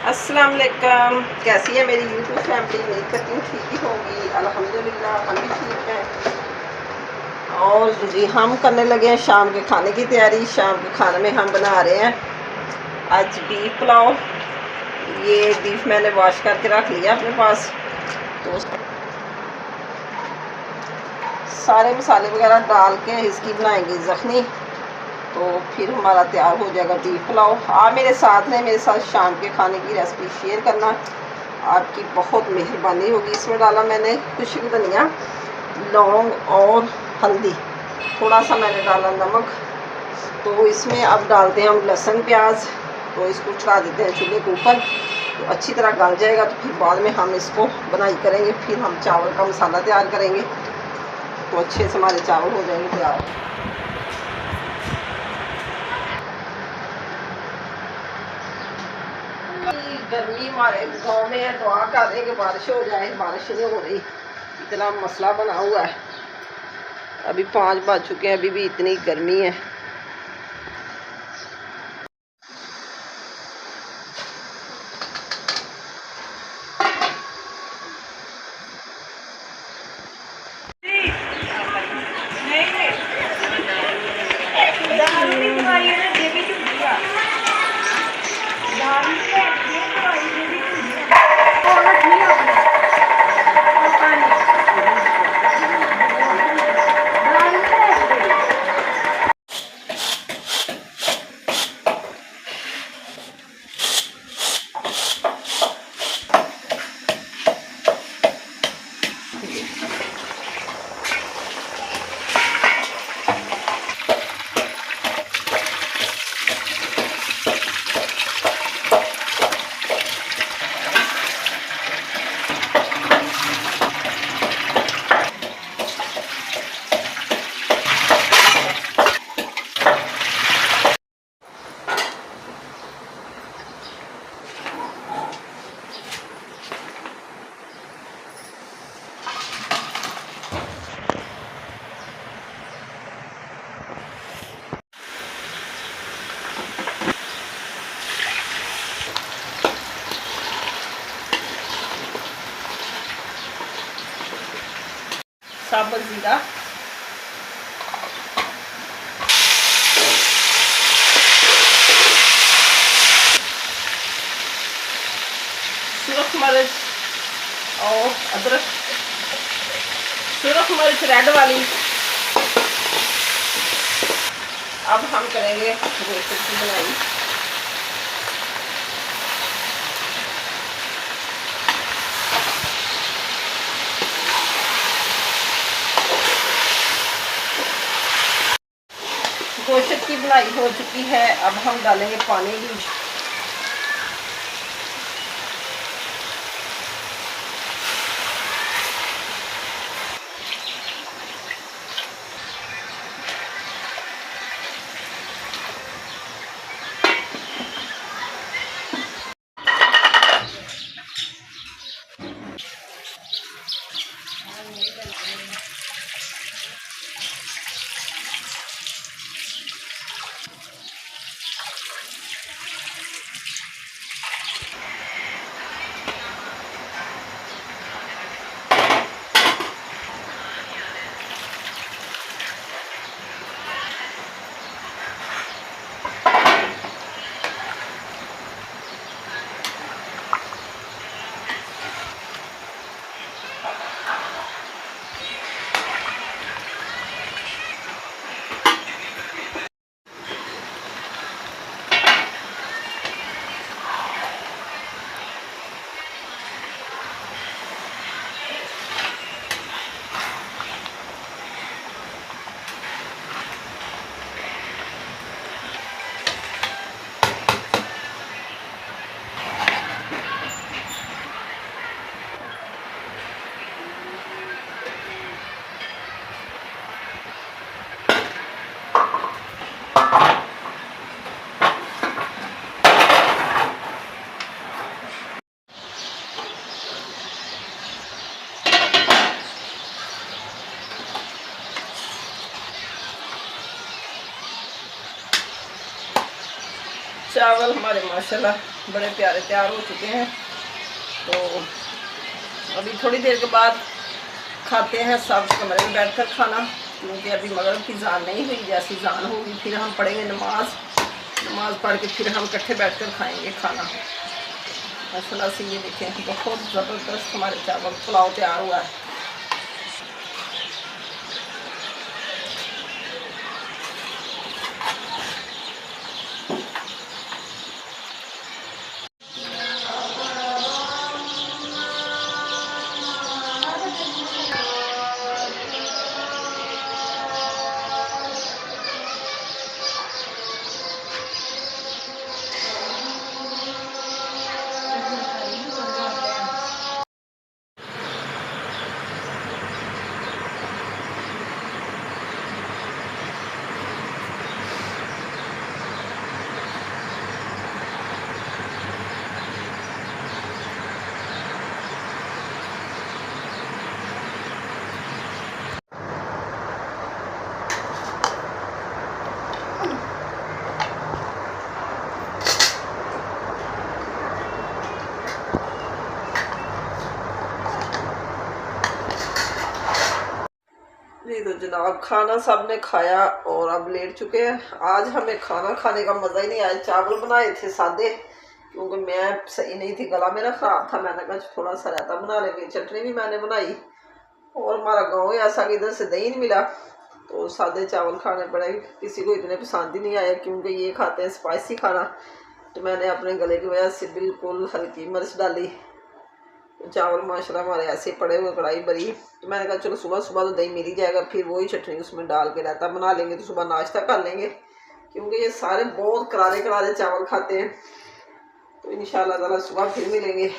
अस्सलाम वालेकुम। कैसी है मेरी यूट्यूब फैमिली? उम्मीद करती हूँ ठीक ही होगी। अल्हम्दुलिल्लाह हम भी ठीक हैं। और जी हम करने लगे हैं शाम के खाने की तैयारी। शाम के खाने में हम बना रहे हैं आज बीफ पुलाव। ये बीफ मैंने वॉश करके रख लिया अपने पास, तो सारे मसाले वगैरह डाल के इसकी बनाएंगे ज़ख़नी, तो फिर हमारा तैयार हो जाएगा बीफ पुलाव। आप मेरे साथ हैं, मेरे साथ शाम के खाने की रेसिपी शेयर करना, आपकी बहुत मेहरबानी होगी। इसमें डाला मैंने खुशबू धनिया, लौंग और हल्दी, थोड़ा सा मैंने डाला नमक। तो इसमें अब डालते हैं हम लहसुन प्याज, तो इसको चढ़ा देते हैं चूल्हे के ऊपर, तो अच्छी तरह गल जाएगा। तो फिर बाद में हम इसको बनाई करेंगे, फिर हम चावल का मसाला तैयार करेंगे, तो अच्छे से हमारे चावल हो जाएंगे तैयार। गर्मी हमारे गांव में है, दुआ कर रहे हैं कि बारिश हो जाए, बारिश नहीं हो रही, इतना मसला बना हुआ है। अभी 5 बज चुके हैं, अभी भी इतनी गर्मी है। साबुत जीरा, सुरख मिर्च और अदरक, सुरख मिर्च रेड वाली। अब हम करेंगे गोश्त की बनाई। गोश्त की बनाई हो चुकी है, अब हम डालेंगे पानी भी। चावल हमारे माशाल्लाह बड़े प्यारे तैयार हो चुके हैं। तो अभी थोड़ी देर के बाद खाते हैं सब कमरे में बैठकर खाना, क्योंकि अभी मगरिब की जान नहीं हुई। जैसी जान होगी फिर हम पढ़ेंगे नमाज पढ़ के फिर हम इकट्ठे बैठकर खाएंगे खाना। माशाल्लाह से ये देखें, बहुत ज़बरदस्त हमारे चावल पुलाव तैयार हुआ है। जी तो जनाब, खाना सब ने खाया और अब लेट चुके हैं। आज हमें खाना खाने का मज़ा ही नहीं आया। चावल बनाए थे सादे, क्योंकि मैं सही नहीं थी, गला मेरा ख़राब था। मैंने कहा थोड़ा सा रायता बना लेंगे। चटनी भी मैंने बनाई, और हमारा गांव ऐसा कि इधर से दही नहीं मिला, तो सादे चावल खाने पड़े। किसी को इतने पसंद ही नहीं आया, क्योंकि ये खाते हैं स्पाइसी खाना। तो मैंने अपने गले की वजह से बिल्कुल हल्की मिर्च डाली। चावल माशाल्लाह हमारे ऐसे पड़े हुए, कढ़ाई भरी। तो मैंने कहा चलो सुबह सुबह तो दही मिल ही जाएगा, फिर वही चटनी उसमें डाल के रायता बना लेंगे, तो सुबह नाश्ता कर लेंगे। क्योंकि ये सारे बहुत करारे करारे चावल खाते हैं। तो इंशाल्लाह ताला सुबह फिर मिलेंगे।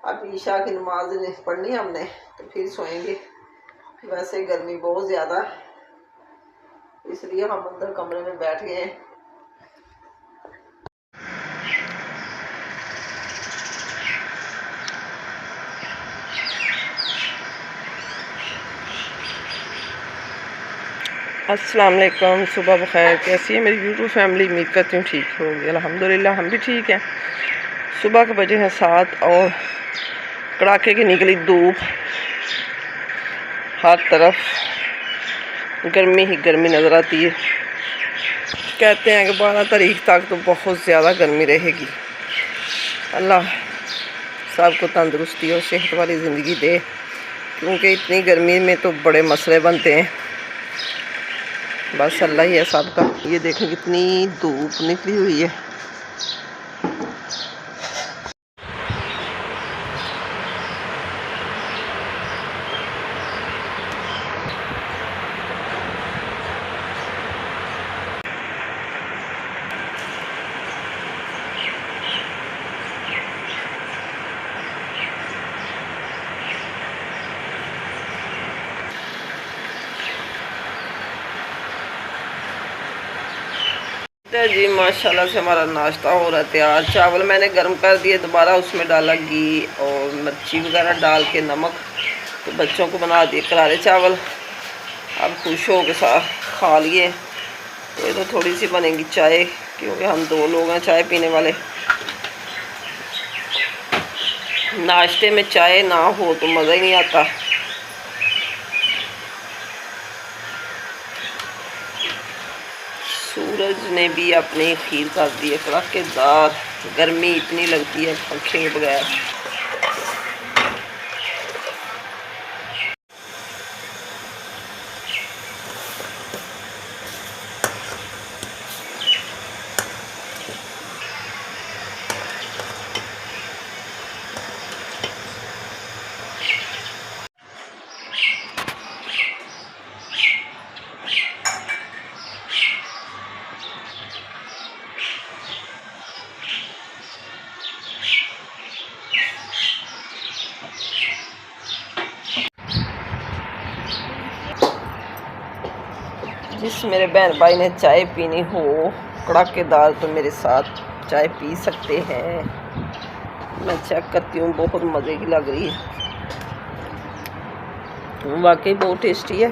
अब ईशा की नमाज पढ़नी है हमने, तो फिर सोएंगे। वैसे गर्मी बहुत ज़्यादा है, इसलिए हम अंदर कमरे में बैठ गए हैं। अस्सलाम वालेकुम, सुबह बखैर। कैसी है मेरी यूट्यूब फैमिली? उम्मीद करती हूँ ठीक होगी। अल्हम्दुलिल्लाह हम भी ठीक हैं। सुबह के बजे हैं 7 और कड़ाके की निकली धूप। हर तरफ गर्मी ही गर्मी नज़र आती है। कहते हैं कि 12 तारीख तक तो बहुत ज़्यादा गर्मी रहेगी। अल्लाह सबको तंदुरुस्ती और सेहत वाली ज़िंदगी दे, क्योंकि इतनी गर्मी में तो बड़े मसले बनते हैं। बस अल्लाह ही है सबका। ये देखें कितनी धूप निकली हुई है। जी माशाल्लाह से हमारा नाश्ता हो रहा है तैयार। चावल मैंने गर्म कर दिए, दोबारा उसमें डाला घी और मिर्ची वगैरह डाल के, नमक। तो बच्चों को बना दिए करारे चावल। अब खुश हो के साथ खा लिए। तो ये तो थोड़ी सी बनेगी चाय, क्योंकि हम 2 लोग हैं चाय पीने वाले। नाश्ते में चाय ना हो तो मज़ा ही नहीं आता। सूरज ने भी अपनी खीर कर दी है कड़ाकेदार। गर्मी इतनी लगती है पंखे के बगैर। जिस मेरे बहन भाई ने चाय पीनी हो कड़ाकेदार, तो मेरे साथ चाय पी सकते हैं। मैं चेक करती हूँ, बहुत मज़े की लग रही है, वाकई बहुत टेस्टी है।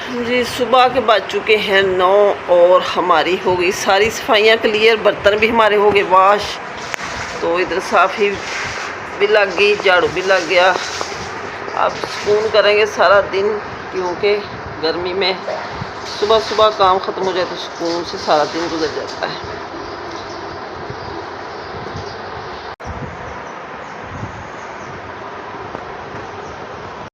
जी सुबह के बज चुके हैं 9 और हमारी हो गई सारी सफाइयाँ क्लियर, बर्तन भी हमारे हो गए वाश। तो इधर साफ़ी भी लग गई, झाड़ू भी लग गया। अब सुकून करेंगे सारा दिन, क्योंकि गर्मी में सुबह सुबह काम ख़त्म हो जाए तो सुकून से सारा दिन गुजर जाता है।